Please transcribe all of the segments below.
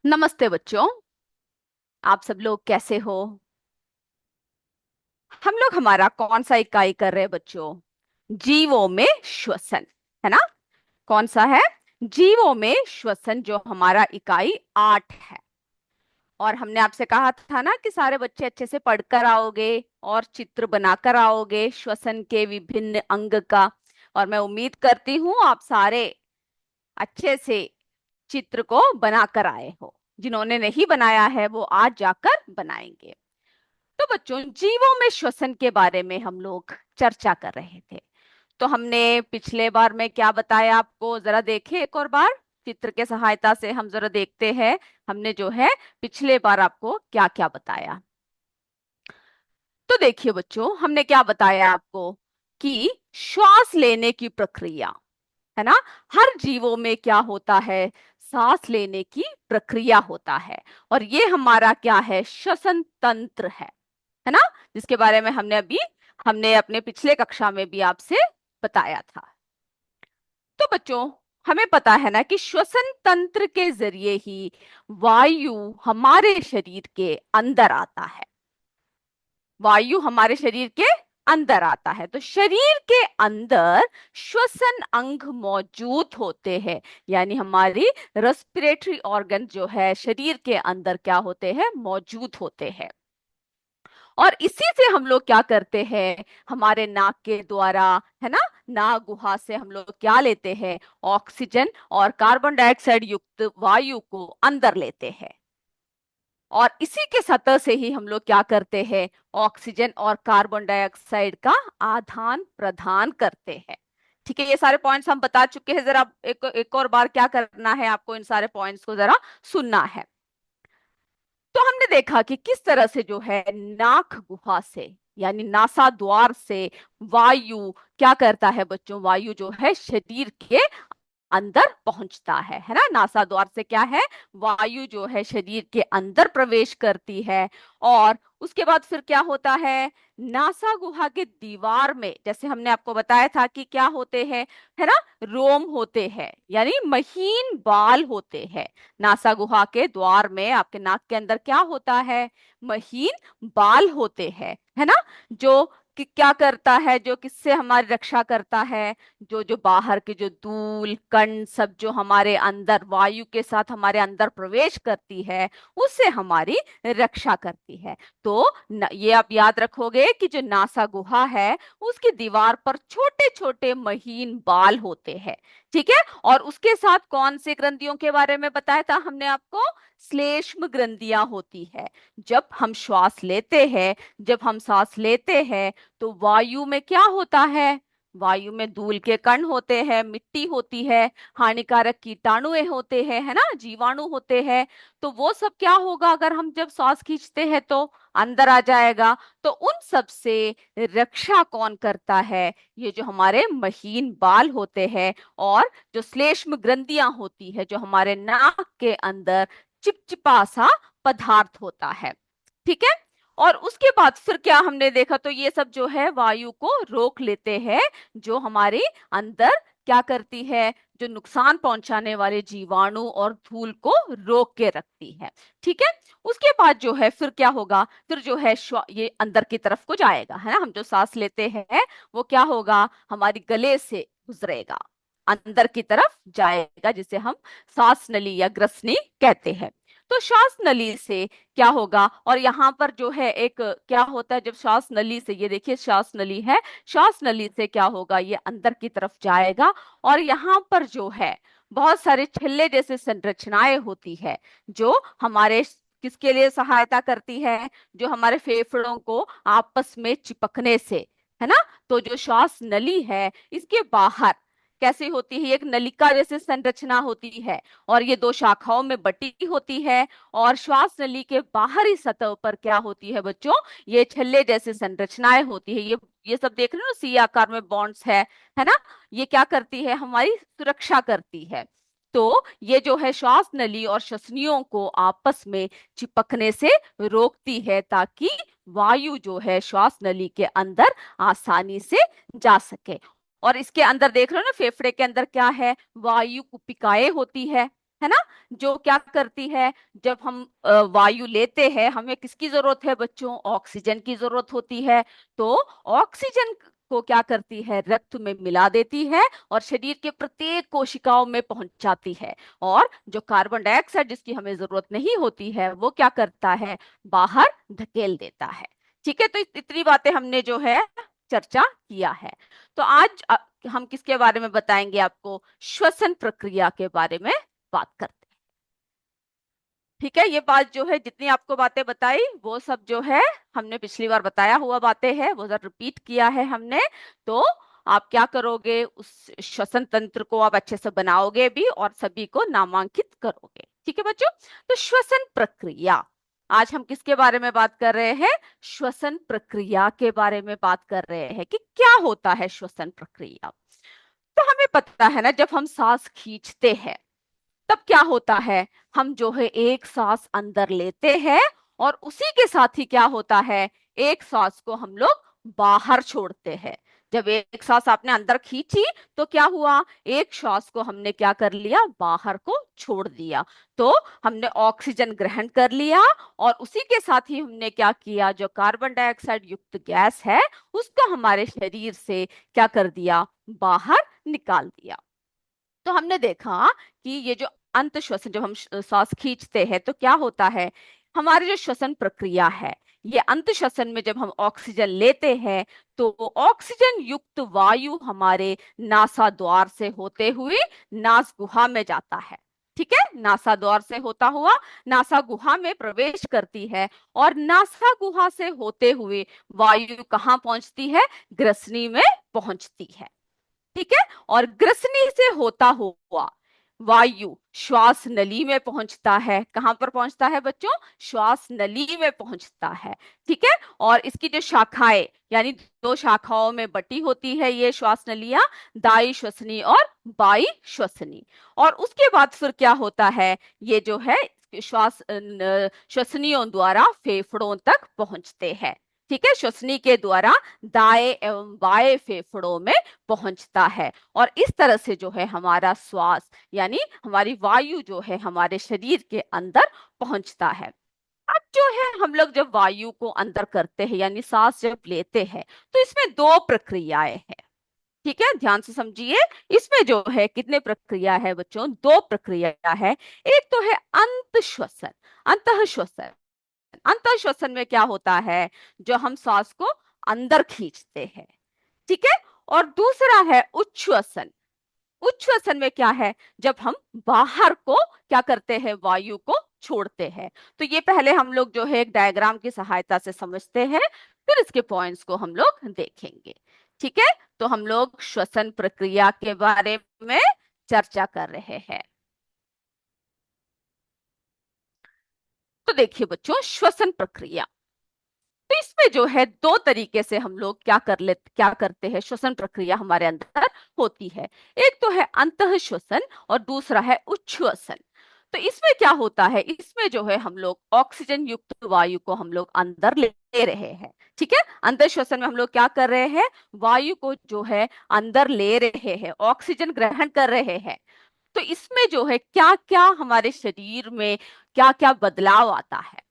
नमस्ते बच्चों। आप सब लोग कैसे हो? हम लोग हमारा कौन सा इकाई कर रहे हैं बच्चों? जीवों में श्वसन, है ना? कौन सा है? जीवों में श्वसन, जो हमारा इकाई 8 है। और हमने आपसे कहा था ना कि सारे बच्चे अच्छे से पढ़कर आओगे और चित्र बनाकर आओगे श्वसन के विभिन्न अंग का। और मैं उम्मीद करती हूँ आप सारे अच्छे से चित्र को बनाकर आए हो। जिन्होंने नहीं बनाया है वो आज जाकर बनाएंगे। तो बच्चों, जीवों में श्वसन के बारे में हम लोग चर्चा कर रहे थे। तो हमने पिछले बार में क्या बताया आपको, जरा देखें एक और बार। चित्र के सहायता से हम जरा देखते हैं हमने जो है पिछले बार आपको क्या क्या बताया। तो देखिए बच्चों, हमने क्या बताया आपको कि श्वास लेने की प्रक्रिया, है ना? हर जीवों में क्या होता है? सांस लेने की प्रक्रिया होता है। और ये हमारा क्या है? श्वसन तंत्र है ना? जिसके बारे में हमने अपने पिछले कक्षा में भी आपसे बताया था। तो बच्चों, हमें पता है ना कि श्वसन तंत्र के जरिए ही वायु हमारे शरीर के अंदर आता है। वायु हमारे शरीर के अंदर आता है। तो शरीर के अंदर श्वसन अंग मौजूद होते हैं, यानी हमारी रेस्पिरेटरी ऑर्गन जो है शरीर के अंदर क्या होते हैं? मौजूद होते हैं। और इसी से हम लोग क्या करते हैं? हमारे नाक के द्वारा, है ना, नाक गुहा से हम लोग क्या लेते हैं? ऑक्सीजन और कार्बन डाइऑक्साइड युक्त वायु को अंदर लेते हैं। और इसी के सतह से ही हम लोग क्या करते हैं? ऑक्सीजन और कार्बन डाइऑक्साइड का आदान प्रदान करते हैं। ठीक है, ये सारे पॉइंट्स हम बता चुके हैं। जरा एक और बार क्या करना है आपको? इन सारे पॉइंट्स को जरा सुनना है। तो हमने देखा कि किस तरह से जो है नाक गुहा से, यानी नासा द्वार से वायु क्या करता है बच्चों? वायु जो है शरीर के अंदर पहुंचता है ना? नासा द्वार से क्या है? वायु जो है शरीर के अंदर प्रवेश करती है। और उसके बाद फिर क्या होता है? नासा गुहा के दीवार में, जैसे हमने आपको बताया था कि क्या होते हैं, है ना, रोम होते हैं, यानी महीन बाल होते हैं। नासा गुहा के द्वार में आपके नाक के अंदर क्या होता है? महीन बाल होते हैं, है ना? जो कि क्या करता है? जो किससे हमारी रक्षा करता है? जो जो बाहर के जो धूल कण सब जो हमारे अंदर वायु के साथ हमारे अंदर प्रवेश करती है, उससे हमारी रक्षा करती है। तो ये आप याद रखोगे कि जो नासा गुहा है उसकी दीवार पर छोटे छोटे महीन बाल होते हैं। ठीक है। और उसके साथ कौन से ग्रंथियों के बारे में बताया था हमने आपको? श्लेष्म ग्रंथियां होती है। जब हम श्वास लेते हैं, जब हम सांस लेते हैं, तो वायु में क्या होता है? वायु में धूल के कण होते हैं, मिट्टी होती है, हानिकारक कीटाणु होते हैं, है ना, जीवाणु होते हैं। तो वो सब क्या होगा? अगर हम जब सांस खींचते हैं तो अंदर आ जाएगा। तो उन सब से रक्षा कौन करता है? ये जो हमारे महीन बाल होते हैं और जो श्लेष्म ग्रंथियां होती है, जो हमारे नाक के अंदर चिपचिपा सा पदार्थ होता है। ठीक है। और उसके बाद फिर क्या हमने देखा? तो ये सब जो है वायु को रोक लेते हैं, जो हमारे अंदर क्या करती है? जो नुकसान पहुंचाने वाले जीवाणु और धूल को रोक के रखती है। ठीक है। उसके बाद जो है फिर क्या होगा? फिर जो है ये अंदर की तरफ को जाएगा, है ना? हम जो सांस लेते हैं वो क्या होगा? हमारी गले से गुजरेगा, अंदर की तरफ जाएगा, जिसे हम सांस नली या ग्रसनी कहते हैं। तो श्वास नली से क्या होगा? और यहाँ पर जो है एक क्या होता है जब श्वास नली से, ये देखिए श्वास नली है, श्वास नली से क्या होगा? ये अंदर की तरफ जाएगा। और यहाँ पर जो है बहुत सारे छिल्ले जैसे संरचनाएं होती है, जो हमारे किसके लिए सहायता करती है? जो हमारे फेफड़ों को आपस में चिपकने से, है ना? तो जो श्वास नली है इसके बाहर कैसी होती है? एक नलिका जैसे संरचना होती है, और ये दो शाखाओं में बटी होती है। और श्वास नली के बाहरी सतह पर क्या होती है बच्चों? ये छल्ले जैसे संरचनाएं होती है। ये सब देख रहे हो ना, सी आकार में बॉन्ड्स है ना? ये क्या करती है? हमारी सुरक्षा करती है। तो ये जो है श्वास नली और श्वसनियों को आपस में चिपकने से रोकती है, ताकि वायु जो है श्वास नली के अंदर आसानी से जा सके। और इसके अंदर देख रहे हो ना, फेफड़े के अंदर क्या है? वायु कुपिकाएं होती है है ना, जो क्या करती है, जब हम वायु लेते हैं हमें किसकी जरूरत है बच्चों, ऑक्सीजन की जरूरत होती है। तो ऑक्सीजन को क्या करती है, रक्त में मिला देती है और शरीर के प्रत्येक कोशिकाओं में पहुंचाती है। और जो कार्बन डाइऑक्साइड जिसकी हमें जरूरत नहीं होती है वो क्या करता है, बाहर धकेल देता है। ठीक है, तो इतनी बातें हमने जो है चर्चा किया है। तो आज हम किसके बारे में बताएंगे आपको, श्वसन प्रक्रिया के बारे में बात करते हैं। ठीक है, ये बात जो है जितनी आपको बातें बताई वो सब जो है हमने पिछली बार बताया हुआ बातें हैं, वो जरा रिपीट किया है हमने। तो आप क्या करोगे, उस श्वसन तंत्र को आप अच्छे से बनाओगे भी और सभी को नामांकित करोगे। ठीक है बच्चों, तो श्वसन प्रक्रिया, आज हम किसके बारे में बात कर रहे हैं, श्वसन प्रक्रिया के बारे में बात कर रहे हैं कि क्या होता है श्वसन प्रक्रिया। तो हमें पता है ना, जब हम सांस खींचते हैं तब क्या होता है, हम जो है एक सांस अंदर लेते हैं और उसी के साथ ही क्या होता है, एक सांस को हम लोग बाहर छोड़ते हैं। जब एक सांस आपने अंदर खींची तो क्या हुआ, एक श्वास को हमने क्या कर लिया, बाहर को छोड़ दिया। तो हमने ऑक्सीजन ग्रहण कर लिया और उसी के साथ ही हमने क्या किया, जो कार्बन डाइऑक्साइड युक्त गैस है उसको हमारे शरीर से क्या कर दिया, बाहर निकाल दिया। तो हमने देखा कि ये जो अंत श्वसन, जब हम सांस खींचते हैं तो क्या होता है, हमारी जो श्वसन प्रक्रिया है, ये अंत श्वसन में जब हम ऑक्सीजन लेते हैं तो ऑक्सीजन युक्त वायु हमारे नासा द्वार से होते हुए नास गुहा में जाता है। ठीक है, नासा द्वार से होता हुआ नासा गुहा में प्रवेश करती है और नासा गुहा से होते हुए वायु कहाँ पहुंचती है, ग्रसनी में पहुंचती है। ठीक है, और ग्रसनी से होता हुआ वायु श्वास नली में पहुंचता है। कहां पर पहुंचता है बच्चों, श्वास नली में पहुंचता है। ठीक है, और इसकी जो शाखाएं, यानी दो शाखाओं में बटी होती है ये श्वास नलियां, दाई श्वसनी और बाई श्वसनी। और उसके बाद फिर क्या होता है, ये जो है श्वसनियों द्वारा फेफड़ों तक पहुंचते हैं। ठीक है, श्वसनी के द्वारा दाएं एवं बाएं फेफड़ों में पहुंचता है और इस तरह से जो है हमारा श्वास यानी हमारी वायु जो है हमारे शरीर के अंदर पहुंचता है। अब जो है हम लोग जब वायु को अंदर करते हैं यानी सांस जब लेते हैं तो इसमें दो प्रक्रियाएं हैं। ठीक है, ध्यान से समझिए, इसमें जो है कितने प्रक्रिया है बच्चों, दो प्रक्रिया है। एक तो है अंत श्वसन, अंतः श्वसन। अंतः श्वसन में क्या होता है, जो हम सांस को अंदर खींचते हैं। ठीक है, और दूसरा है उच्छ्वसन। उच्छ्वसन में क्या है, जब हम बाहर को क्या करते हैं, वायु को छोड़ते हैं। तो ये पहले हम लोग जो है एक डायग्राम की सहायता से समझते हैं, फिर इसके पॉइंट्स को हम लोग देखेंगे। ठीक है, तो हम लोग श्वसन प्रक्रिया के बारे में चर्चा कर रहे हैं। तो देखिए बच्चों, श्वसन प्रक्रिया, तो इसमें जो है दो तरीके से हम लोग क्या करते हैं, श्वसन प्रक्रिया हमारे अंदर होती है। एक तो है अंतः श्वसन और दूसरा है उच्छ्वसन। तो इसमें क्या होता है, इसमें जो है हम लोग ऑक्सीजन युक्त वायु को हम लोग अंदर ले रहे हैं। ठीक है, अंतः श्वसन में हम लोग क्या कर रहे हैं, वायु को जो है अंदर ले रहे हैं, ऑक्सीजन ग्रहण कर रहे हैं। तो इसमें जो है क्या क्या हमारे शरीर में क्या क्या बदलाव आता है।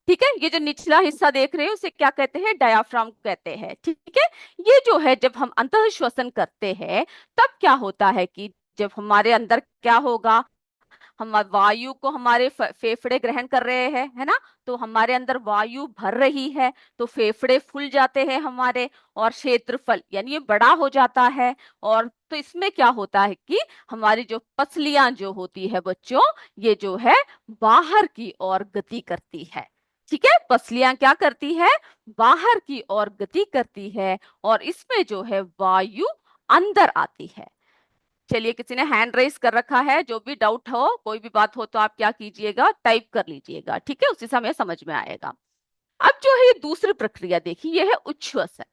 ठीक है, ये जो निचला हिस्सा देख रहे हो उसे क्या कहते हैं, डायाफ्राम कहते हैं। ठीक है, ये जो है जब हम अंतः श्वसन करते हैं तब क्या होता है कि जब हमारे अंदर क्या होगा, हम वायु को हमारे फेफड़े ग्रहण कर रहे हैं, है ना, तो हमारे अंदर वायु भर रही है तो फेफड़े फूल जाते हैं हमारे, और क्षेत्रफल यानी ये बड़ा हो जाता है। और तो इसमें क्या होता है कि हमारी जो पसलियां जो होती है बच्चों, ये जो है बाहर की ओर गति करती है। ठीक है, पसलियां क्या करती है, बाहर की ओर गति करती है और इसमें जो है वायु अंदर आती है। चलिए, किसी ने हैंड रेस कर रखा है, जो भी डाउट हो, कोई भी बात हो तो आप क्या कीजिएगा, टाइप कर लीजिएगा। ठीक है, उसी से हमें समझ में आएगा। अब जो है ये दूसरी प्रक्रिया देखिए, ये है उच्छ्वसन।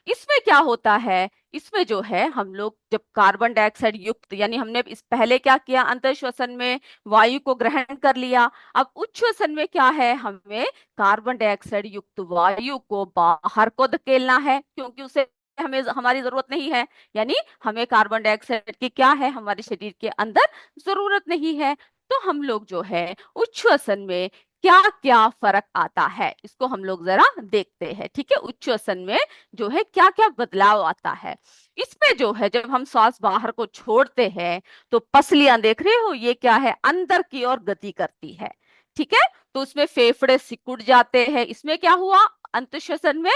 इसमें क्या होता है, इसमें जो है हम लोग जब कार्बन डाइऑक्साइड युक्त यानी हमने इस पहले क्या किया, अंतःश्वसन में वायु को ग्रहण कर लिया। अब उच्छ्वसन में क्या है, हमें कार्बन डाइऑक्साइड युक्त वायु को बाहर को धकेलना है, क्योंकि उसे हमें हमारी जरूरत नहीं है। यानी हमें कार्बन डाइऑक्साइड की क्या है, हमारे शरीर के अंदर जरूरत नहीं है। तो तो हम लोग जो है उच्छ्वसन में क्या क्या फर्क आता है इसको हम लोग जरा देखते हैं। ठीक है, उच्छ्वसन में जो है क्या क्या बदलाव आता है। इसमें जो है जब हम श्वास बाहर को छोड़ते हैं तो पसलियां देख रहे हो, ये क्या है, अंदर की ओर गति करती है। ठीक है, तो उसमें फेफड़े सिकुड़ जाते हैं। इसमें क्या हुआ, अंतःश्वसन में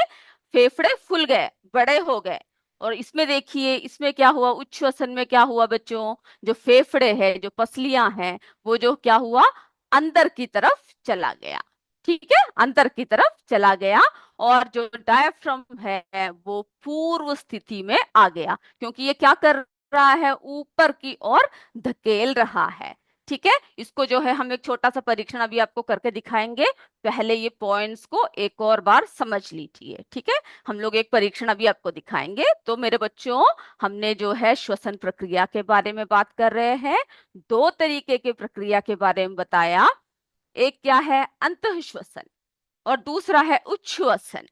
फेफड़े फूल गए, बड़े हो गए। और इसमें देखिए, इसमें क्या हुआ, उच्छ्वसन में क्या हुआ बच्चों, जो फेफड़े हैं, जो पसलियां हैं, वो जो क्या हुआ, अंदर की तरफ चला गया। ठीक है, अंदर की तरफ चला गया। और जो डायफ्राम है वो पूर्व स्थिति में आ गया, क्योंकि ये क्या कर रहा है, ऊपर की ओर धकेल रहा है। ठीक है, इसको जो है हम एक छोटा सा परीक्षण अभी आपको करके दिखाएंगे। पहले ये पॉइंट्स को एक और बार समझ लीजिए। ठीक है, हम लोग एक परीक्षण अभी आपको दिखाएंगे। तो मेरे बच्चों, हमने जो है श्वसन प्रक्रिया के बारे में बात कर रहे हैं। दो तरीके की प्रक्रिया के बारे में बताया। एक क्या है, अंतःश्वसन, और दूसरा है उच्छ्वसन।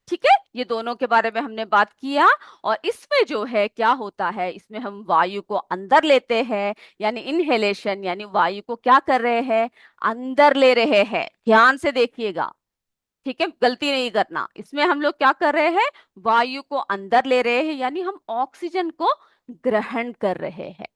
ठीक है, ये दोनों के बारे में हमने बात किया। और इसमें जो है क्या होता है, इसमें हम वायु को अंदर लेते हैं, यानी इनहेलेशन, यानी वायु को क्या कर रहे हैं, अंदर ले रहे हैं। ध्यान से देखिएगा, ठीक है, गलती नहीं करना। इसमें हम लोग क्या कर रहे हैं, वायु को अंदर ले रहे हैं, यानी हम ऑक्सीजन को ग्रहण कर रहे हैं।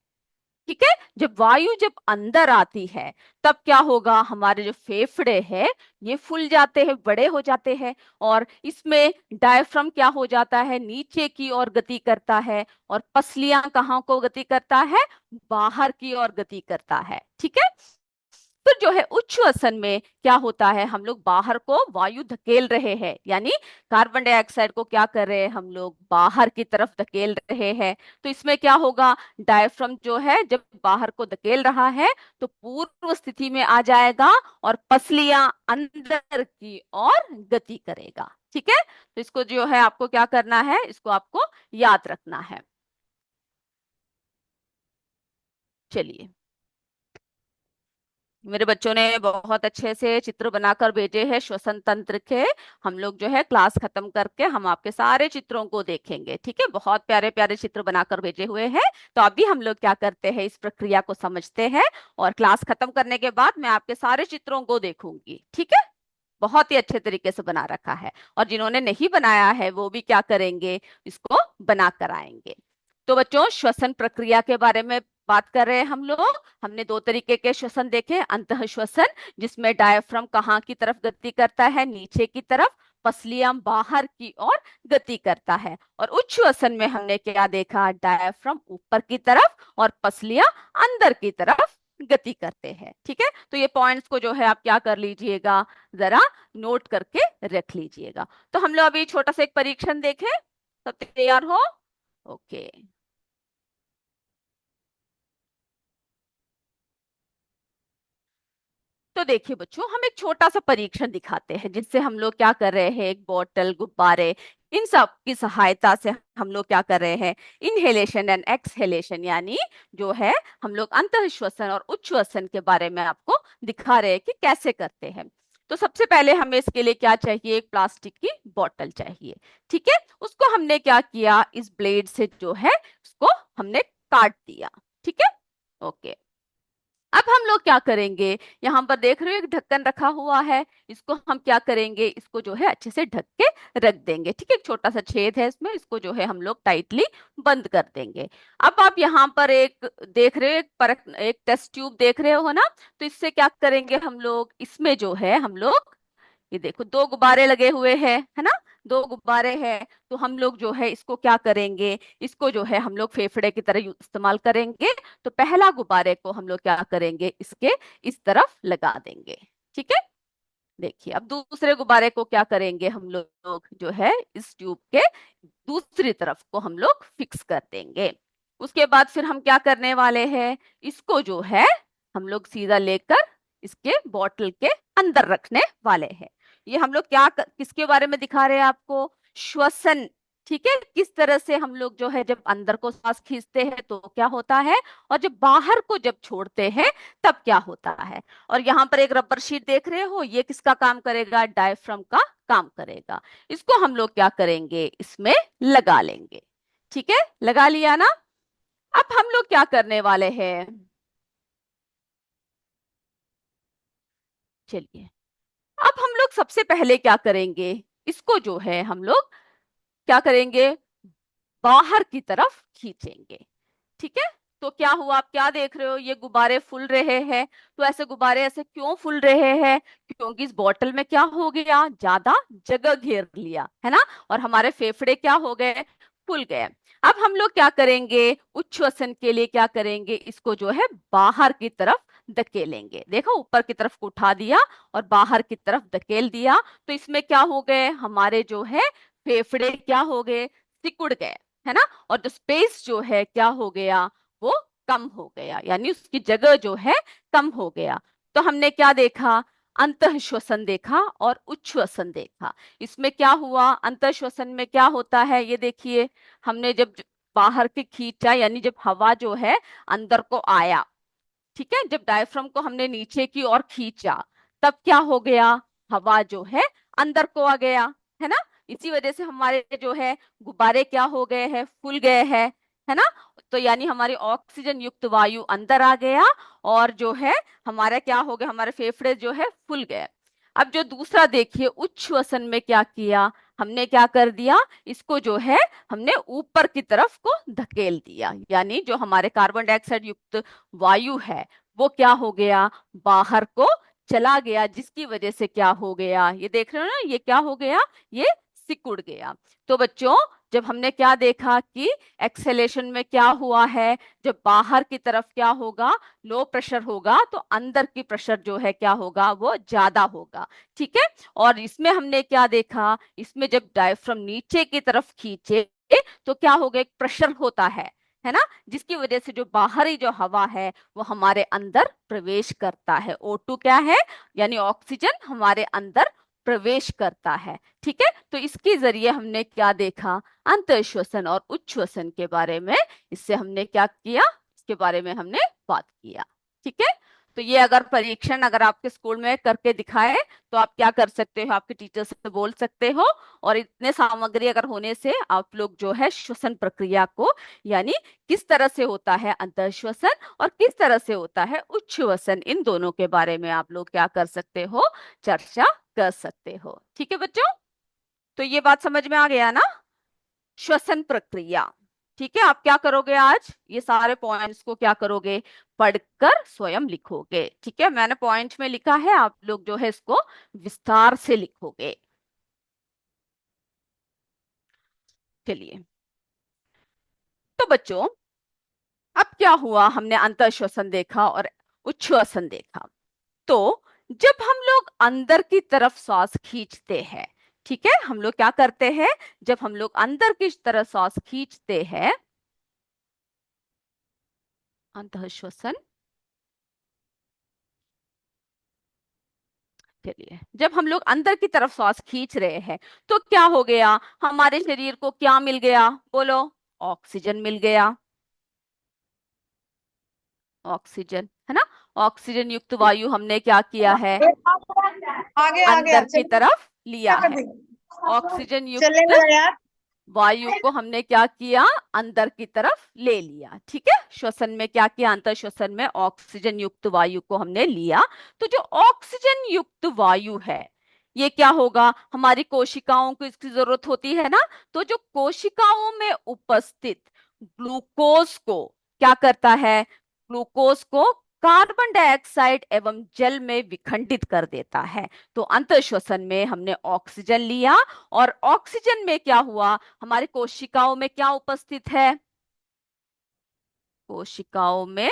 ठीक है, जब वायु जब अंदर आती है तब क्या होगा, हमारे जो फेफड़े हैं ये फूल जाते हैं, बड़े हो जाते हैं। और इसमें डायफ्राम क्या हो जाता है, नीचे की ओर गति करता है। और पसलियां कहाँ को गति करता है, बाहर की ओर गति करता है। ठीक है, फिर जो है उच्छ्वसन में क्या होता है, हम लोग बाहर को वायु धकेल रहे हैं, यानी कार्बन डाइऑक्साइड को क्या कर रहे हैं, हम लोग बाहर की तरफ धकेल रहे हैं। तो इसमें क्या होगा, डायफ्राम जो है जब बाहर को धकेल रहा है तो पूर्व स्थिति में आ जाएगा और पसलियां अंदर की ओर गति करेगा। ठीक है, तो इसको जो है आपको क्या करना है, इसको आपको याद रखना है। चलिए, मेरे बच्चों ने बहुत अच्छे से चित्र बनाकर भेजे हैं श्वसन तंत्र के। हम लोग जो है क्लास खत्म करके हम आपके सारे चित्रों को देखेंगे। ठीक है, बहुत प्यारे प्यारे चित्र बनाकर भेजे हुए हैं। तो अभी हम लोग क्या करते हैं, इस प्रक्रिया को समझते हैं। और क्लास खत्म करने के बाद मैं आपके सारे चित्रों को देखूंगी। ठीक है, बहुत ही अच्छे तरीके से बना रखा है। और जिन्होंने नहीं बनाया है वो भी क्या करेंगे, इसको बना कर आएंगे। तो बच्चों, श्वसन प्रक्रिया के बारे में बात कर रहे हैं हम लोग। हमने दो तरीके के श्वसन देखे, अंतः श्वसन जिसमें डायफ्राम कहाँ की तरफ गति करता है, नीचे की तरफ, पसलियां बाहर की ओर गति करता है। और उच्छ्वसन में हमने क्या देखा, डायफ्राम ऊपर की तरफ और पसलियां अंदर की तरफ गति करते हैं। ठीक है, तो ये पॉइंट्स को जो है आप क्या कर लीजिएगा, जरा नोट करके रख लीजिएगा। तो हम लोग अभी छोटा सा एक परीक्षण देखें, सब तैयार हो, ओके। तो देखिए बच्चों, हम एक छोटा सा परीक्षण दिखाते हैं जिससे हम लोग क्या कर रहे हैं, एक बोतल, गुब्बारे, इन सब की सहायता से हम लोग क्या कर रहे हैं, इनहेलेशन एंड एक्सहेलेशन, यानी जो है हम लोग अंतःश्वसन और उच्छ्वसन के बारे में आपको दिखा रहे हैं कि कैसे करते हैं। तो सबसे पहले हमें इसके लिए क्या चाहिए, एक प्लास्टिक की बोतल चाहिए। ठीक है, उसको हमने क्या किया, इस ब्लेड से जो है उसको हमने काट दिया। ठीक है, ओके। अब हम लोग क्या करेंगे, यहाँ पर देख रहे हो एक ढक्कन रखा हुआ है, इसको हम क्या करेंगे, इसको जो है अच्छे से ढक के रख देंगे। ठीक है, एक छोटा सा छेद है इसमें, इसको जो है हम लोग टाइटली बंद कर देंगे। अब आप यहाँ पर एक देख रहे हो, एक परख, एक टेस्ट ट्यूब देख रहे हो ना, तो इससे क्या करेंगे हम लोग, इसमें जो है हम लोग, ये देखो दो गुब्बारे लगे हुए हैं, है ना, दो गुब्बारे हैं। तो हम लोग जो है इसको क्या करेंगे, इसको जो है हम लोग फेफड़े की तरह इस्तेमाल करेंगे। तो पहला गुब्बारे को हम लोग क्या करेंगे, इसके इस तरफ लगा देंगे। ठीक है, देखिए अब दूसरे गुब्बारे को क्या करेंगे, हम लोग जो है इस ट्यूब के दूसरी तरफ को हम लोग फिक्स कर देंगे। उसके बाद फिर हम क्या करने वाले हैं, इसको जो है हम लोग सीधा लेकर इसके बॉटल के अंदर रखने वाले हैं। ये हम लोग किसके बारे में दिखा रहे हैं आपको, श्वसन। ठीक है, किस तरह से हम लोग जो है जब अंदर को सांस खींचते हैं तो क्या होता है, और जब बाहर को जब छोड़ते हैं तब क्या होता है। और यहाँ पर एक रबर शीट देख रहे हो, ये किसका काम करेगा, डायफ्राम का काम करेगा। इसको हम लोग क्या करेंगे, इसमें लगा लेंगे। ठीक है, लगा लिया ना। अब हम लोग क्या करने वाले हैं, चलिए, अब हम लोग सबसे पहले क्या करेंगे, इसको जो है हम लोग क्या करेंगे, बाहर की तरफ खींचेंगे। ठीक है, तो क्या हुआ, आप क्या देख रहे हो, ये गुब्बारे फूल रहे हैं। तो ऐसे गुब्बारे ऐसे क्यों फूल रहे हैं, क्योंकि इस बॉटल में क्या हो गया, ज्यादा जगह घेर लिया है ना, और हमारे फेफड़े क्या हो गए, फूल गए। अब हम लोग क्या करेंगे, उच्छ्वसन के लिए क्या करेंगे, इसको जो है बाहर की तरफ धकेलेंगे। देखो, ऊपर की तरफ को उठा दिया और बाहर की तरफ धकेल दिया, तो इसमें क्या हो गए, हमारे जो है फेफड़े क्या हो गए, सिकुड़ गए, है ना। और जो स्पेस जो है क्या हो गया, वो कम हो गया, यानी उसकी जगह जो है कम हो गया। तो हमने क्या देखा, अंतः श्वसन देखा और उच्छ्वसन देखा। इसमें क्या हुआ, अंतः श्वसन में क्या होता है, ये देखिए, हमने जब बाहर की खींचा, यानी जब हवा जो है अंदर को आया, ठीक है, जब डायफ्राम को हमने नीचे की ओर खींचा, तब क्या हो गया, हवा जो है अंदर को आ गया, है ना। इसी वजह से हमारे जो है गुब्बारे क्या हो गए हैं, फूल गए हैं, है ना। तो यानी हमारी ऑक्सीजन युक्त वायु अंदर आ गया, और जो है हमारा क्या हो गया, हमारे फेफड़े जो है फूल गए। अब जो दूसरा देखिए, उच्छ्वसन में क्या किया, हमने क्या कर दिया, इसको जो है हमने ऊपर की तरफ को धकेल दिया, यानी जो हमारे कार्बन डाइऑक्साइड युक्त वायु है वो क्या हो गया, बाहर को चला गया, जिसकी वजह से क्या हो गया, ये देख रहे हो ना, ये क्या हो गया, ये सिकुड़ गया। तो बच्चों, जब हमने क्या देखा कि एक्सेलेशन में क्या हुआ है, जब बाहर की तरफ क्या होगा, लो प्रेशर होगा, तो अंदर की प्रेशर जो है क्या होगा, वो ज्यादा होगा। ठीक है, और इसमें हमने क्या देखा, इसमें जब डायफ्राम नीचे की तरफ खींचे, तो क्या होगा, एक प्रेशर होता है ना, जिसकी वजह से जो बाहरी जो हवा है वो हमारे अंदर प्रवेश करता है। O2 क्या है, यानी ऑक्सीजन हमारे अंदर प्रवेश करता है। ठीक है, तो इसके जरिए हमने क्या देखा, अंतःश्वसन और उच्छ्वसन के बारे में, इससे हमने क्या किया, इसके बारे में हमने बात किया। ठीक है, तो ये अगर परीक्षण अगर आपके स्कूल में करके दिखाए, तो आप क्या कर सकते हो, आपके टीचर से बोल सकते हो, और इतने सामग्री अगर होने से आप लोग जो है श्वसन प्रक्रिया को, यानी किस तरह से होता है अंतःश्वसन और किस तरह से होता है उच्छ्वसन, इन दोनों के बारे में आप लोग क्या कर सकते हो, चर्चा कर सकते हो। ठीक है बच्चों, तो ये बात समझ में आ गया ना, श्वसन प्रक्रिया। ठीक है, आप क्या करोगे, आज ये सारे पॉइंट्स को क्या करोगे, पढ़कर स्वयं लिखोगे। ठीक है, मैंने पॉइंट में लिखा है, आप लोग जो है इसको विस्तार से लिखोगे। चलिए, तो बच्चों, अब क्या हुआ, हमने अंतःश्वसन देखा और उच्छ्वसन देखा। तो जब हम लोग अंदर की तरफ श्वास खींचते हैं, ठीक है, हम लोग क्या करते हैं, जब हम लोग अंदर की तरफ श्वास खींचते हैं, अंतःश्वसन, चलिए, जब हम लोग अंदर की तरफ श्वास खींच रहे हैं, तो क्या हो गया, हमारे शरीर को क्या मिल गया, बोलो, ऑक्सीजन मिल गया, ऑक्सीजन, है ना। ऑक्सीजन युक्त वायु हमने क्या किया है, आगे आ गया अंदर की चलो। तरफ क्या लिया कर है। देंगे, ऑक्सीजन चलने युक्त लगा यार। वायु को हमने क्या किया, अंदर की तरफ ले लिया। ठीक है, श्वसन में क्या किया, अंतर श्वसन में ऑक्सीजन युक्त वायु को हमने लिया। तो जो ऑक्सीजन युक्त वायु है, ये क्या होगा, हमारी कोशिकाओं को इसकी जरूरत होती है ना। तो जो कोशिकाओं में उपस्थित ग्लूकोज को क्या करता है, ग्लूकोज को कार्बन डाइऑक्साइड एवं जल में विखंडित कर देता है। तो अंतर श्वसन में हमने ऑक्सीजन लिया, और ऑक्सीजन में क्या हुआ, हमारी कोशिकाओं में क्या उपस्थित है, कोशिकाओं में,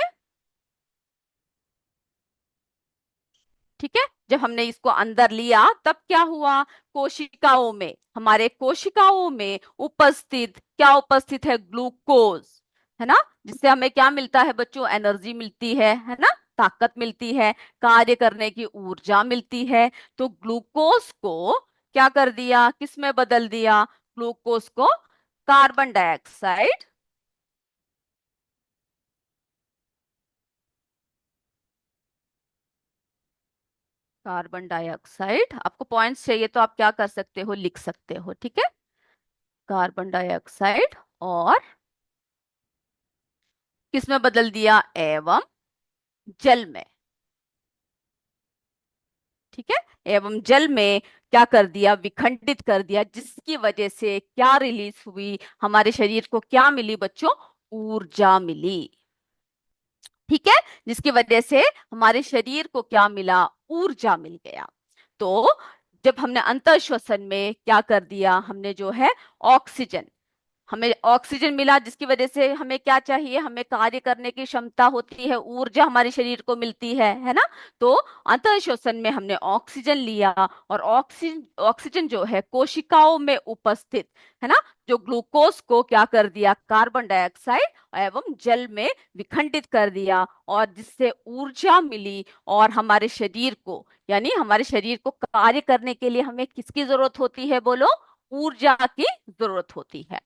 ठीक है, जब हमने इसको अंदर लिया तब क्या हुआ, कोशिकाओं में, हमारे कोशिकाओं में उपस्थित क्या उपस्थित है, ग्लूकोज, है ना, जिससे हमें क्या मिलता है बच्चों, एनर्जी मिलती है ना, ताकत मिलती है, कार्य करने की ऊर्जा मिलती है। तो ग्लूकोज को क्या कर दिया, किस में बदल दिया, ग्लूकोज को कार्बन डाइऑक्साइड, कार्बन डाइऑक्साइड, आपको पॉइंट्स चाहिए तो आप क्या कर सकते हो, लिख सकते हो। ठीक है, कार्बन डाइऑक्साइड, और किसमें बदल दिया, एवं जल में। ठीक है। एवं जल में क्या कर दिया, विखंडित कर दिया, जिसकी वजह से क्या रिलीज हुई, हमारे शरीर को क्या मिली बच्चों, ऊर्जा मिली। ठीक है, जिसकी वजह से हमारे शरीर को क्या मिला, ऊर्जा मिल गया। तो जब हमने अंतर श्वसन में क्या कर दिया, हमने जो है ऑक्सीजन, हमें ऑक्सीजन मिला, जिसकी वजह से हमें क्या चाहिए, हमें कार्य करने की क्षमता होती है, ऊर्जा हमारे शरीर को मिलती है ना। तो अंतः श्वसन में हमने ऑक्सीजन लिया, और ऑक्सीजन ऑक्सीजन जो है कोशिकाओं में उपस्थित है ना, जो ग्लूकोज को क्या कर दिया, कार्बन डाइऑक्साइड एवं जल में विखंडित कर दिया, और जिससे ऊर्जा मिली। और हमारे शरीर को, यानी हमारे शरीर को कार्य करने के लिए हमें किसकी जरूरत होती है, बोलो, ऊर्जा की जरूरत होती है।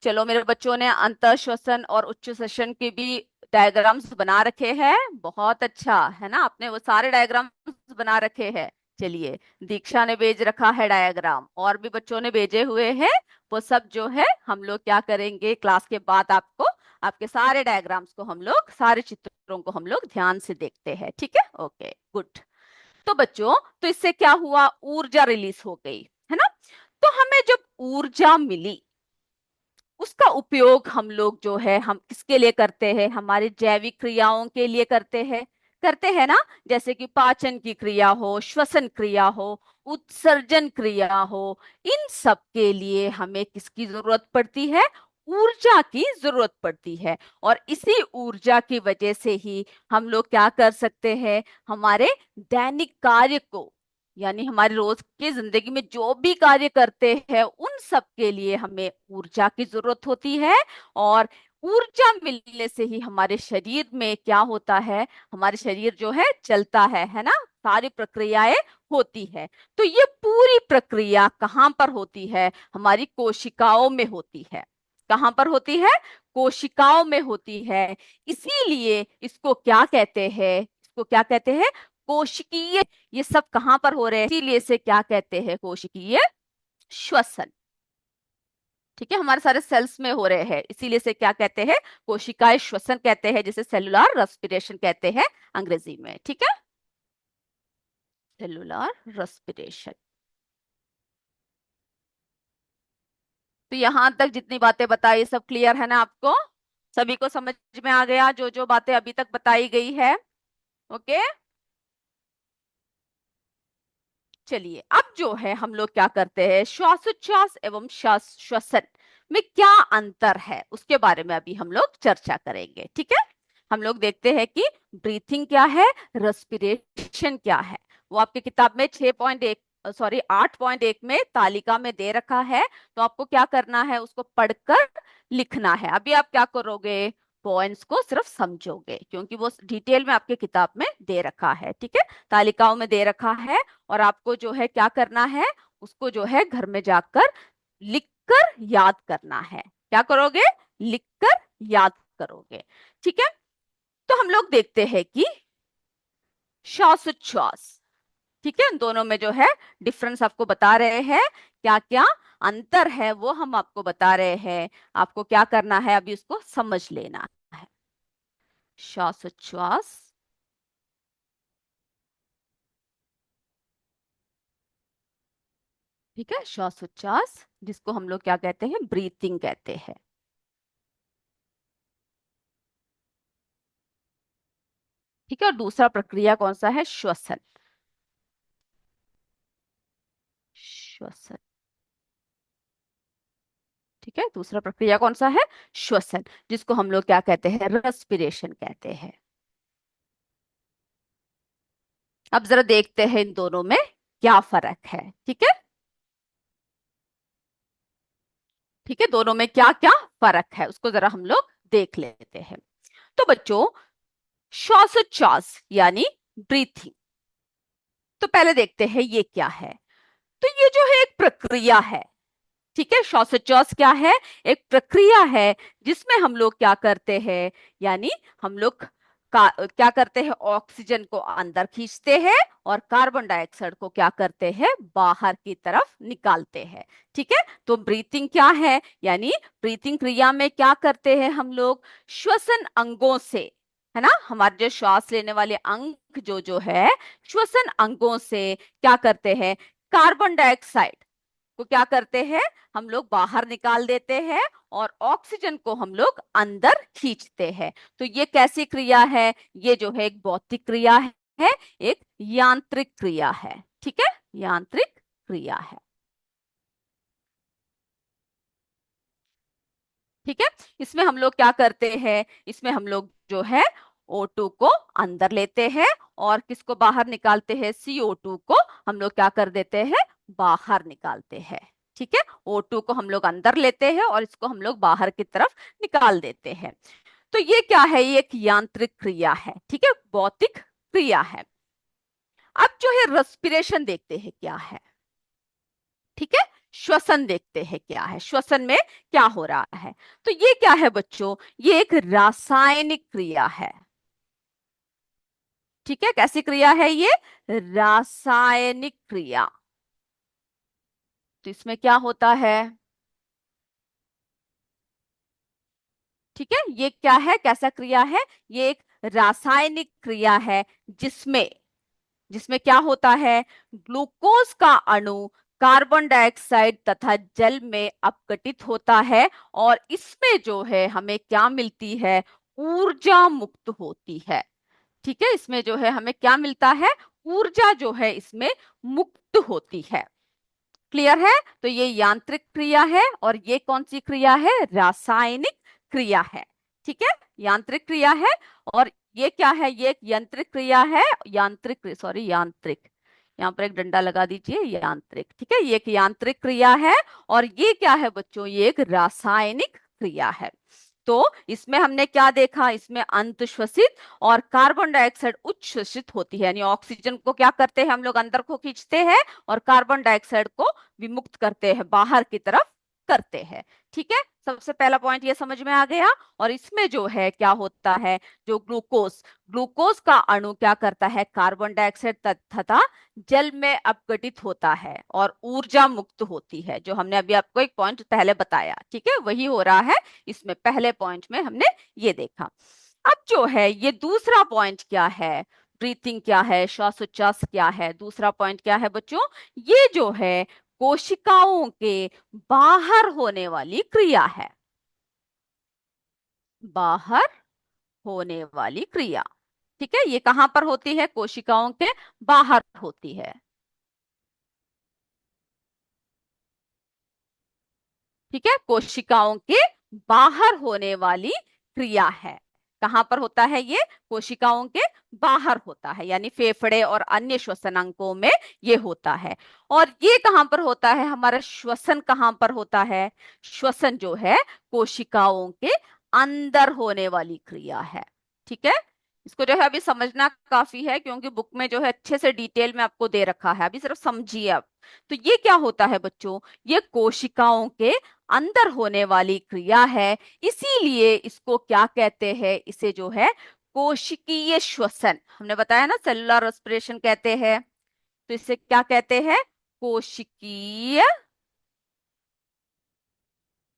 चलो, मेरे बच्चों ने अंतः श्वसन और उच्च श्वसन के भी डायग्राम्स बना रखे हैं, बहुत अच्छा है ना, आपने वो सारे डायग्राम्स बना रखे हैं। चलिए, दीक्षा ने भेज रखा है डायग्राम, और भी बच्चों ने भेजे हुए हैं। वो सब जो है हम लोग क्या करेंगे, क्लास के बाद आपको आपके सारे डायग्राम्स को हम लोग, सारे चित्रों को हम लोग ध्यान से देखते हैं, ठीक है, ओके गुड। तो बच्चों, तो इससे क्या हुआ, ऊर्जा रिलीज हो गई, है ना। तो हमें जब ऊर्जा मिली, उसका उपयोग हम लोग जो है, हम किसके लिए करते हैं, हमारे जैविक क्रियाओं के लिए करते हैं ना। जैसे कि पाचन की क्रिया हो, श्वसन क्रिया हो, उत्सर्जन क्रिया हो, इन सब के लिए हमें किसकी जरूरत पड़ती है, ऊर्जा की जरूरत पड़ती है। और इसी ऊर्जा की वजह से ही हम लोग क्या कर सकते हैं, हमारे दैनिक कार्य को, यानी हमारी रोज की जिंदगी में जो भी कार्य करते हैं, उन सब के लिए हमें ऊर्जा की जरूरत होती है। और ऊर्जा मिलने से ही हमारे शरीर में क्या होता है, हमारे शरीर जो है चलता है ना, सारी प्रक्रियाएं होती है। तो ये पूरी प्रक्रिया कहाँ पर होती है, हमारी कोशिकाओं में होती है। कहाँ पर होती है, कोशिकाओं में होती है। इसीलिए इसको क्या कहते हैं, इसको क्या कहते हैं, कोशिकीय। ये सब कहाँ पर हो रहे हैं, इसीलिए से क्या कहते हैं, कोशिकीय श्वसन। ठीक है, हमारे सारे सेल्स में हो रहे हैं, इसीलिए से क्या कहते हैं, कोशिकाएं श्वसन कहते हैं, जिसे सेलुलर रेस्पिरेशन कहते हैं अंग्रेजी में। ठीक है, सेलुलर रेस्पिरेशन। तो यहां तक जितनी बातें बताई, सब क्लियर है ना आपको, सभी को समझ में आ गया जो जो बातें अभी तक बताई गई है। ओके, चलिए, अब जो है हम लोग क्या करते हैं, श्वासोच्छ्वास एवं श्वास श्वसन में क्या अंतर है, उसके बारे में अभी हम लोग चर्चा करेंगे। ठीक है, हम लोग देखते हैं कि ब्रीथिंग क्या है, रेस्पिरेशन क्या है। वो आपकी किताब में 6.1 सॉरी 8.1 में तालिका में दे रखा है। तो आपको क्या करना है, उसको पढ़कर लिखना है। अभी आप क्या करोगे, पॉइंट्स को सिर्फ समझोगे, क्योंकि वो डिटेल में आपके किताब में दे रखा है। ठीक है, तालिकाओं में दे रखा है। और आपको जो है क्या करना है, उसको जो है घर में जाकर लिखकर याद करना है। क्या करोगे, लिखकर याद करोगे। ठीक है, तो हम लोग देखते हैं कि श्वासोच्छ्वास, ठीक है, दोनों में जो है डिफरेंस आपको बता रहे हैं, क्या क्या अंतर है वो हम आपको बता रहे हैं। आपको क्या करना है, अभी उसको समझ लेना है। श्वासोच्छ्वास, ठीक है, श्वासोच्छ्वास, जिसको हम लोग क्या कहते हैं, ब्रीथिंग कहते हैं। ठीक है, और दूसरा प्रक्रिया कौन सा है, श्वसन। श्वसन, ठीक है, दूसरा प्रक्रिया कौन सा है, श्वसन, जिसको हम लोग क्या कहते हैं, रेस्पिरेशन कहते हैं। अब जरा देखते हैं इन दोनों में क्या फर्क है। ठीक है, ठीक है, दोनों में क्या क्या फर्क है, उसको जरा हम लोग देख लेते हैं। तो बच्चों, श्वासोच्छ्वास यानी ब्रीथिंग, तो पहले देखते हैं ये क्या है। तो ये जो है एक प्रक्रिया है। ठीक है, श्वासोच्छ्वास क्या है, एक प्रक्रिया है, जिसमें हम लोग क्या करते हैं, यानी हम लोग क्या करते हैं, ऑक्सीजन को अंदर खींचते हैं, और कार्बन डाइऑक्साइड को क्या करते हैं, बाहर की तरफ निकालते हैं। ठीक है, तो ब्रीथिंग क्या है, यानी ब्रीथिंग क्रिया में क्या करते हैं हम लोग, श्वसन अंगों से है ना। हमारे जो श्वास लेने वाले अंग जो जो है, श्वसन अंगों से क्या करते हैं, कार्बन डाइऑक्साइड को क्या करते हैं, हम लोग बाहर निकाल देते हैं और ऑक्सीजन को हम लोग अंदर खींचते हैं। तो ये कैसी क्रिया है, ये जो है एक भौतिक क्रिया है, एक यांत्रिक क्रिया है। ठीक है, यांत्रिक क्रिया है। ठीक है, इसमें हम लोग क्या करते हैं, इसमें हम लोग जो है O2 को अंदर लेते हैं और किसको बाहर निकालते हैं, CO2 को हम लोग क्या कर देते हैं, बाहर निकालते हैं। ठीक है, O2 को हम लोग अंदर लेते हैं और इसको हम लोग बाहर की तरफ निकाल देते हैं। तो ये क्या है, ये एक यांत्रिक क्रिया है। ठीक है, भौतिक क्रिया है। अब जो है रेस्पिरेशन देखते हैं क्या है। ठीक है, श्वसन देखते हैं क्या है, श्वसन में क्या हो रहा है। तो ये क्या है बच्चों, ये एक रासायनिक क्रिया है। ठीक है, कैसी क्रिया है ये, रासायनिक क्रिया। तो इसमें क्या होता है, ठीक है, ये क्या है, कैसा क्रिया है, ये एक रासायनिक क्रिया है जिसमें जिसमें क्या होता है, ग्लूकोज का अणु कार्बन डाइऑक्साइड तथा जल में अपघटित होता है और इसमें जो है हमें क्या मिलती है, ऊर्जा मुक्त होती है। ठीक है, इसमें जो है हमें क्या मिलता है, ऊर्जा जो है इसमें मुक्त होती है। क्लियर है, तो ये यांत्रिक क्रिया है और ये कौन सी क्रिया है, रासायनिक क्रिया है। ठीक है, यांत्रिक क्रिया है। और ये क्या है, ये एक यांत्रिक क्रिया है, यांत्रिक, सॉरी यांत्रिक, यहाँ पर एक डंडा लगा दीजिए, यांत्रिक। ठीक है, ये एक यांत्रिक क्रिया है और ये क्या है बच्चों, ये एक रासायनिक क्रिया है। तो इसमें हमने क्या देखा, इसमें अंतश्वसित और कार्बन डाइऑक्साइड उच्छ्वसित होती है, यानी ऑक्सीजन को क्या करते हैं हम लोग अंदर को खींचते हैं और कार्बन डाइऑक्साइड को विमुक्त करते हैं, बाहर की तरफ करते हैं। ठीक है, सबसे पहला पॉइंट ये समझ में आ गया। और इसमें जो है क्या होता है, जो ग्लूकोज ग्लूकोज का अणु क्या करता है, कार्बन डाइऑक्साइड तथा जल में अपघटित होता है और ऊर्जा मुक्त होती है, जो हमने अभी आपको एक पॉइंट पहले बताया। ठीक है, वही हो रहा है इसमें, पहले पॉइंट में हमने ये देखा। अब जो है ये दूसरा पॉइंट क्या है, ब्रीथिंग क्या है, श्वासोच्छ्वास क्या है, दूसरा पॉइंट क्या है बच्चों, ये जो है कोशिकाओं के बाहर होने वाली क्रिया है, बाहर होने वाली क्रिया। ठीक है, ये कहां पर होती है, कोशिकाओं के बाहर होती है। ठीक है, कोशिकाओं के बाहर होने वाली क्रिया है। कहां पर होता है ये, कोशिकाओं के बाहर होता है, यानी फेफड़े और अन्य श्वसन अंगों में ये होता है। और ये कहां पर होता है, हमारा श्वसन कहां पर होता है, श्वसन जो है कोशिकाओं के अंदर होने वाली क्रिया है। ठीक है, इसको जो है अभी समझना काफी है क्योंकि बुक में जो है अच्छे से डिटेल में आपको दे रखा है, अभी सिर्फ समझिए आप। तो ये क्या होता है बच्चों, ये कोशिकाओं के अंदर होने वाली क्रिया है, इसीलिए इसको क्या कहते हैं, इसे जो है कोशिकीय श्वसन, हमने बताया ना सेलुलर रेस्पिरेशन कहते हैं, तो इसे क्या कहते हैं, कोशिकीय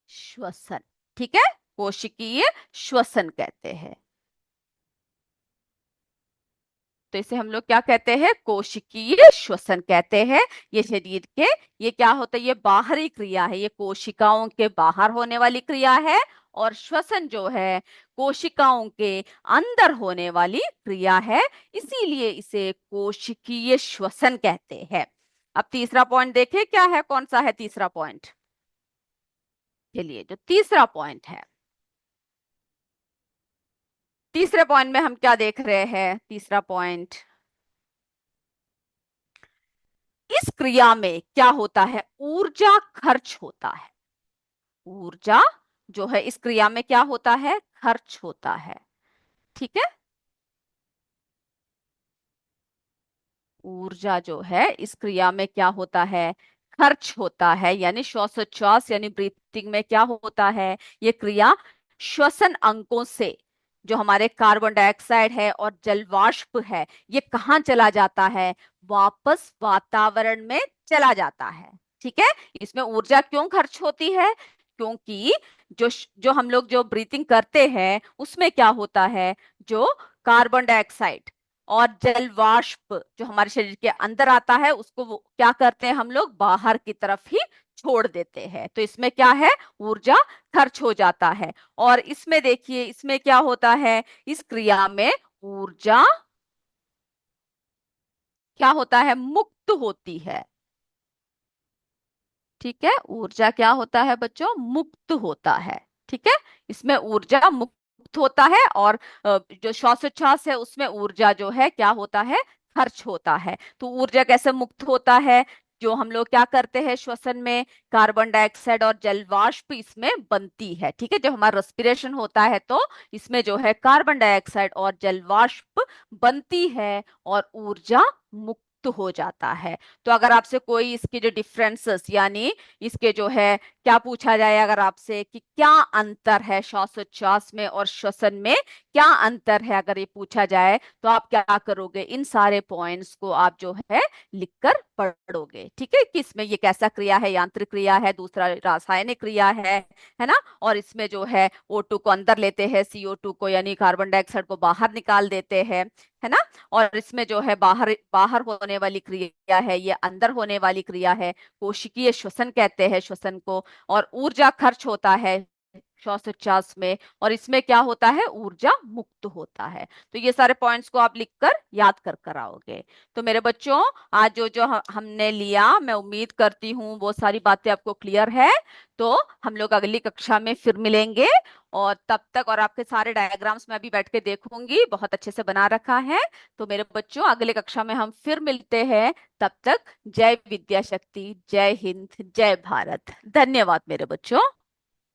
श्वसन। ठीक है, कोशिकीय श्वसन कहते हैं। तो इसे हम लोग क्या कहते हैं, कोशिकीय श्वसन कहते हैं। ये शरीर के, ये क्या होता है, ये बाहरी क्रिया है, ये कोशिकाओं के बाहर होने वाली क्रिया है। और श्वसन जो है कोशिकाओं के अंदर होने वाली क्रिया है, इसीलिए इसे कोशिकीय श्वसन कहते हैं। अब तीसरा पॉइंट देखें क्या है, कौन सा है तीसरा पॉइंट, चलिए जो तीसरा पॉइंट है, तीसरे पॉइंट में हम क्या देख रहे हैं, तीसरा पॉइंट, इस क्रिया में क्या होता है, ऊर्जा खर्च होता है। ऊर्जा जो है इस क्रिया में क्या होता है, खर्च होता है। ठीक है, ऊर्जा जो है इस क्रिया में क्या होता है, खर्च होता है, यानी श्वासोच्छ्वास यानी ब्रीथिंग में क्या होता है, ये क्रिया श्वसन अंगों से जो हमारे कार्बन डाइऑक्साइड है और जलवाष्प है, ये कहाँ चला जाता है, वापस वातावरण में चला जाता है। ठीक है, इसमें ऊर्जा क्यों खर्च होती है, क्योंकि जो हम लोग जो ब्रीथिंग करते हैं उसमें क्या होता है, जो कार्बन डाइऑक्साइड और जल वाष्प जो हमारे शरीर के अंदर आता है उसको वो क्या करते हैं हम लोग बाहर की तरफ ही छोड़ देते हैं। तो इसमें क्या है, ऊर्जा खर्च हो जाता है। और इसमें देखिए इसमें क्या होता है, इस क्रिया में ऊर्जा क्या होता है, मुक्त होती है। ठीक है, ऊर्जा क्या होता है बच्चों, मुक्त होता है। ठीक है, इसमें ऊर्जा मुक्त होता है। और जो श्वासोच्छ्वास है उसमें ऊर्जा जो है क्या होता है, खर्च होता है। तो ऊर्जा कैसे मुक्त होता है, जो हम लोग क्या करते हैं श्वसन में, कार्बन डाइऑक्साइड और जल वाष्प इसमें बनती है। ठीक है, जब हमारा रेस्पिरेशन होता है तो इसमें जो है कार्बन डाइऑक्साइड और जल वाष्प बनती है और ऊर्जा मुक्त हो जाता है। तो अगर आपसे कोई इसके जो डिफरेंसेस यानी इसके जो है क्या पूछा जाए अगर आपसे कि क्या अंतर है श्वासोच्छ्वास में और श्वसन में, क्या अंतर है अगर ये पूछा जाए, तो आप क्या करोगे, इन सारे पॉइंट्स को आप जो है लिखकर पढ़ोगे। ठीक है, कि इसमें ये कैसा क्रिया है, यांत्रिक क्रिया है, दूसरा रासायनिक क्रिया है ना। और इसमें जो है O2 को अंदर लेते हैं, CO2 को यानी कार्बन डाइऑक्साइड को बाहर निकाल देते हैं, है ना। और इसमें जो है बाहर बाहर होने वाली क्रिया है, ये अंदर होने वाली क्रिया है, कोशिकीय श्वसन कहते हैं श्वसन को। और ऊर्जा खर्च होता है श्वासोच्छ्वास में, और इसमें क्या होता है, ऊर्जा मुक्त होता है। तो ये सारे पॉइंट्स को आप लिखकर याद कर कर आओगे। तो मेरे बच्चों, आज जो जो हमने लिया, मैं उम्मीद करती हूँ वो सारी बातें आपको क्लियर है। तो हम लोग अगली कक्षा में फिर मिलेंगे। और तब तक, और आपके सारे डायग्राम्स मैं अभी बैठ के देखूंगी, बहुत अच्छे से बना रखा है। तो मेरे बच्चों, अगले कक्षा में हम फिर मिलते हैं। तब तक जय विद्या शक्ति, जय हिंद, जय भारत। धन्यवाद मेरे बच्चों।